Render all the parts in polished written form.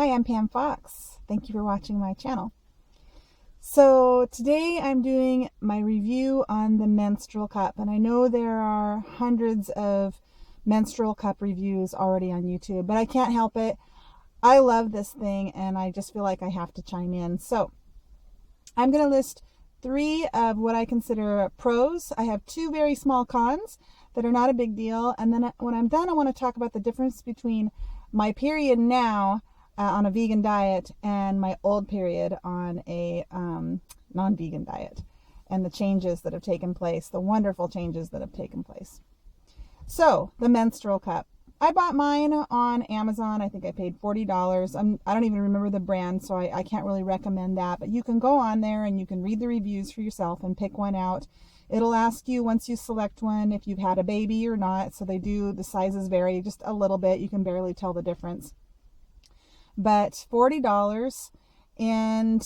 Hi, I'm Pam Fox. Thank you for watching my channel. So today I'm doing my review on the Menstrual Cup, and I know there are hundreds of Menstrual Cup reviews already on YouTube, but I can't help it. I love this thing and I just feel like I have to chime in. So I'm going to list 3 of what I consider pros. I have 2 very small cons that are not a big deal, and then when I'm done I want to talk about the difference between my period now on a vegan diet and my old period on a non-vegan diet, and the changes that have taken place, the wonderful changes that have taken place. So the Menstrual Cup, I bought mine on Amazon. I think I paid $40. I don't even remember the brand, so I can't really recommend that, but you can go on there and you can read the reviews for yourself and pick one out. It'll ask you once you select one if you've had a baby or not, so the sizes vary just a little bit. You can barely tell the difference. But $40, and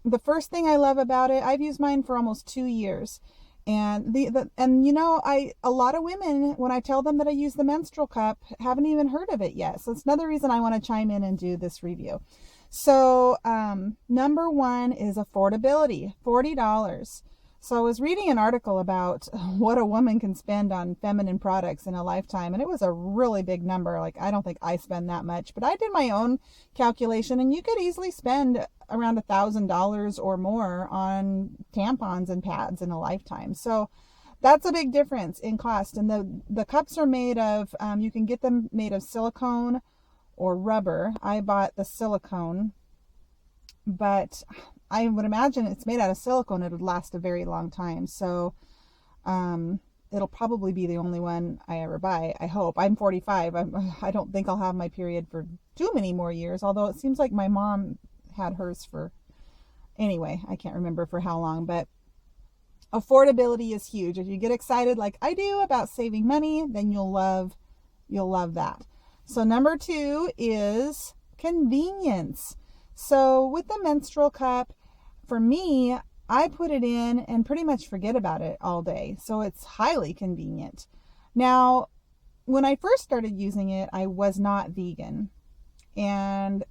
the first thing I love about it, I've used mine for almost 2 years, and you know, a lot of women, when I tell them that I use the Menstrual Cup, haven't even heard of it yet. So it's another reason I want to chime in and do this review. So number 1 is affordability. $40. So I was reading an article about what a woman can spend on feminine products in a lifetime, and it was a really big number. Like, I don't think I spend that much, but I did my own calculation, and you could easily spend around $1,000 or more on tampons and pads in a lifetime. So that's a big difference in cost. And the cups are made of, you can get them made of silicone or rubber. I bought the silicone, but I would imagine it's made out of silicone. It would last a very long time. So it'll probably be the only one I ever buy, I hope. I'm 45. I don't think I'll have my period for too many more years, although it seems like my mom had hers for, anyway, I can't remember for how long. But affordability is huge. If you get excited like I do about saving money, then you'll love that. So number 2 is convenience. So with the Menstrual Cup, for me, I put it in and pretty much forget about it all day. So it's highly convenient. Now, when I first started using it, I was not vegan. And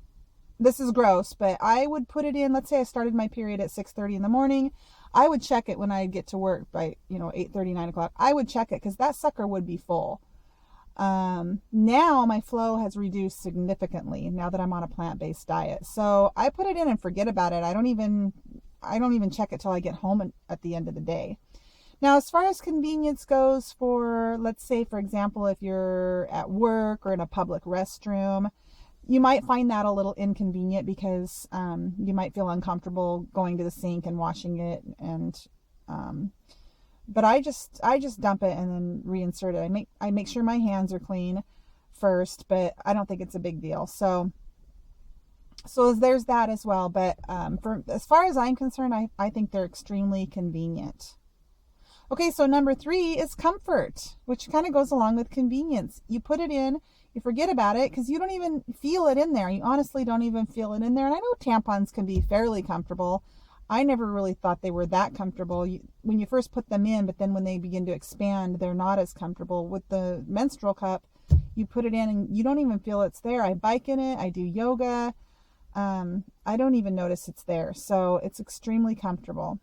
this is gross, but I would put it in, let's say I started my period at 6:30 in the morning. I would check it when I get to work by, 8:30, 9 o'clock. I would check it because that sucker would be full. Now my flow has reduced significantly now that I'm on a plant-based diet. So I put it in and forget about it. I don't even check it till I get home at the end of the day. Now, as far as convenience goes, for, let's say, for example, if you're at work or in a public restroom, you might find that a little inconvenient because you might feel uncomfortable going to the sink and washing it, and but I just dump it and then reinsert it. I make sure my hands are clean first, but I don't think it's a big deal. So there's that as well. But as far as I'm concerned, I think they're extremely convenient. Okay, so number 3 is comfort, which kind of goes along with convenience. You put it in, you forget about it because you don't even feel it in there. You honestly don't even feel it in there. And I know tampons can be fairly comfortable. I never really thought they were that comfortable when you first put them in, but then when they begin to expand, they're not as comfortable. With the Menstrual Cup, you put it in and you don't even feel it's there. I bike in it. I do yoga. I don't even notice it's there. So it's extremely comfortable.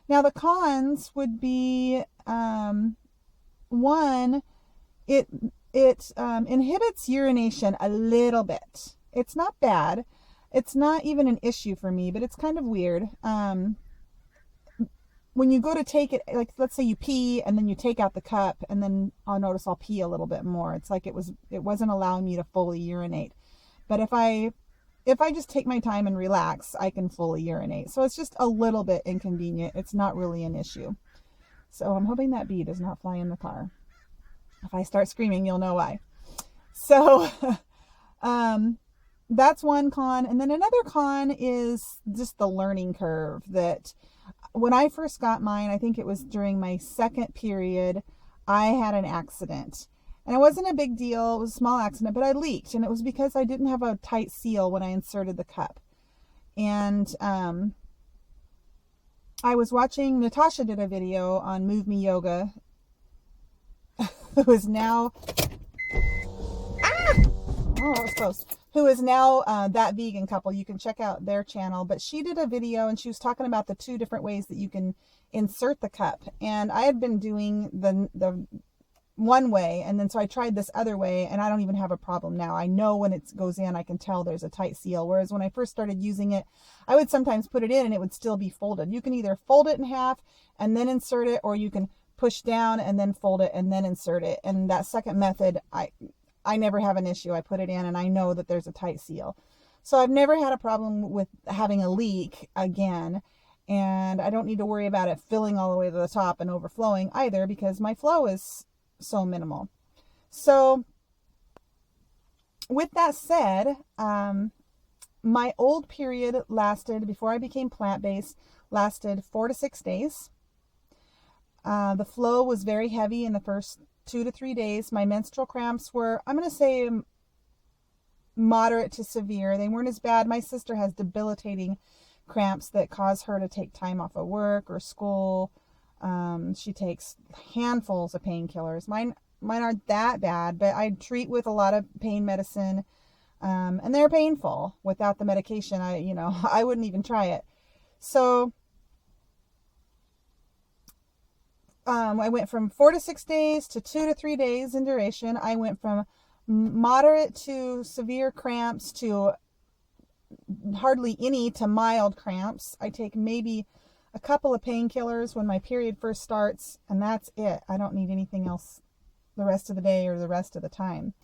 Now, the cons would be, 1, it inhibits urination a little bit. It's not bad. It's not even an issue for me, but it's kind of weird. When you go to take it, like let's say you pee and then you take out the cup, and then I'll notice I'll pee a little bit more. It's like it wasn't allowing me to fully urinate. But if I just take my time and relax, I can fully urinate. So it's just a little bit inconvenient. It's not really an issue. So I'm hoping that bee does not fly in the car. If I start screaming, you'll know why. So, that's one con. And then another con is just the learning curve. That when I first got mine, I think it was during my 2nd period, I had an accident. And it wasn't a big deal. It was a small accident, but I leaked. And it was because I didn't have a tight seal when I inserted the cup. And I was watching, Natasha did a video on Move Me Yoga. Who is now... Ah! Oh, that was close. who is now That Vegan Couple. You can check out their channel. But she did a video and she was talking about the 2 different ways that you can insert the cup. And I had been doing the one way, and then so I tried this other way, and I don't even have a problem now. I know when it goes in, I can tell there's a tight seal. Whereas when I first started using it, I would sometimes put it in and it would still be folded. You can either fold it in half and then insert it, or you can push down and then fold it and then insert it. And that second method, I never have an issue. I put it in and I know that there's a tight seal. So I've never had a problem with having a leak again. And I don't need to worry about it filling all the way to the top and overflowing either, because my flow is so minimal. So with that said, my old period lasted, before I became plant-based, lasted 4 to 6 days. The flow was very heavy in the first 2 to 3 days. My menstrual cramps were, I'm going to say, moderate to severe. They weren't as bad. My sister has debilitating cramps that cause her to take time off of work or school. She takes handfuls of painkillers. Mine aren't that bad, but I treat with a lot of pain medicine, and they're painful. Without the medication, I wouldn't even try it. So I went from 4 to 6 days to 2 to 3 days in duration. I went from moderate to severe cramps to hardly any to mild cramps. I take maybe a couple of painkillers when my period first starts, and that's it. I don't need anything else the rest of the day or the rest of the time.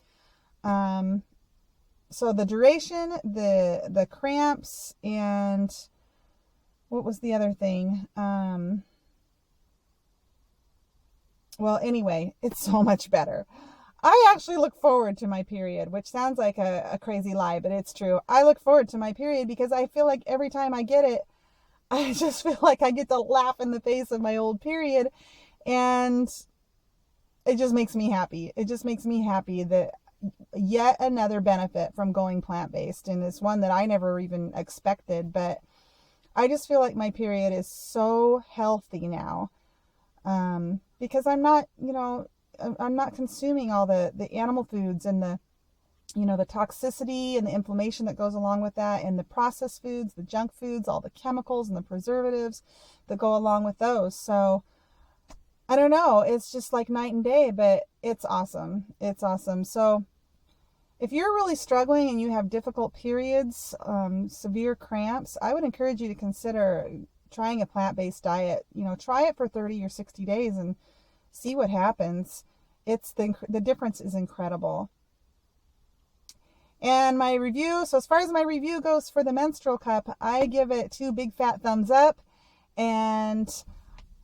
So the duration, the cramps, and what was the other thing? Well, anyway, it's so much better. I actually look forward to my period, which sounds like a crazy lie, but it's true. I look forward to my period because I feel like every time I get it, I just feel like I get to laugh in the face of my old period, and it just makes me happy. It just makes me happy that yet another benefit from going plant-based, and it's one that I never even expected, but I just feel like my period is so healthy now, because I'm not consuming all the animal foods and the toxicity and the inflammation that goes along with that, and the processed foods, the junk foods, all the chemicals and the preservatives that go along with those. So I don't know, it's just like night and day, but it's awesome. It's awesome. So if you're really struggling and you have difficult periods, severe cramps, I would encourage you to consider trying a plant-based diet. Try it for 30 or 60 days and see what happens. The difference is incredible. And my review, so as far as my review goes for the Menstrual Cup, I give it 2 big fat thumbs up, and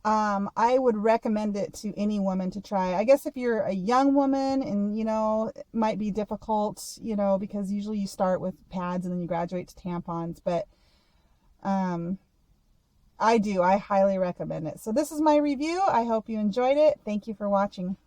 I would recommend it to any woman to try. I guess if you're a young woman and, it might be difficult, because usually you start with pads and then you graduate to tampons, but I highly recommend it. So this is my review. I hope you enjoyed it. Thank you for watching.